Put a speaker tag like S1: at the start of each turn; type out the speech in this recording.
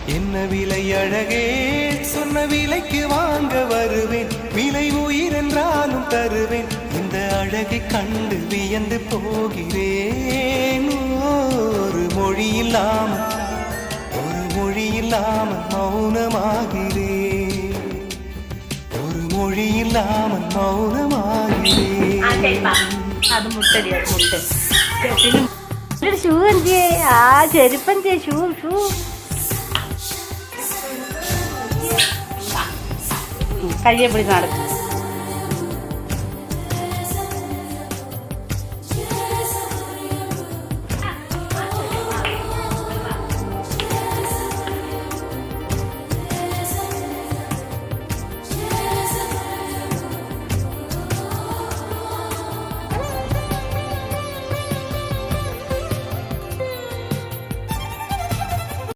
S1: என்ன விலை அழகே, சொன்ன விலைக்கு வாங்க வருவேன். விலை உயிர் என்றாலும் தருவேன். இந்த அழகை கண்டு வியந்து போகிறேன். ஒரு மொழி இல்லாமல் மௌனமாகிறேன். ஒரு மொழி இல்லாமல் மௌனமாகிறேன்.
S2: അത് മുട്ടടി മുട്ട ഷൂ എന്തിയേ? ആ ചെരുപ്പന്തിയെ ഷൂ കയ്യെ പിടിച്ച് നടക്കും.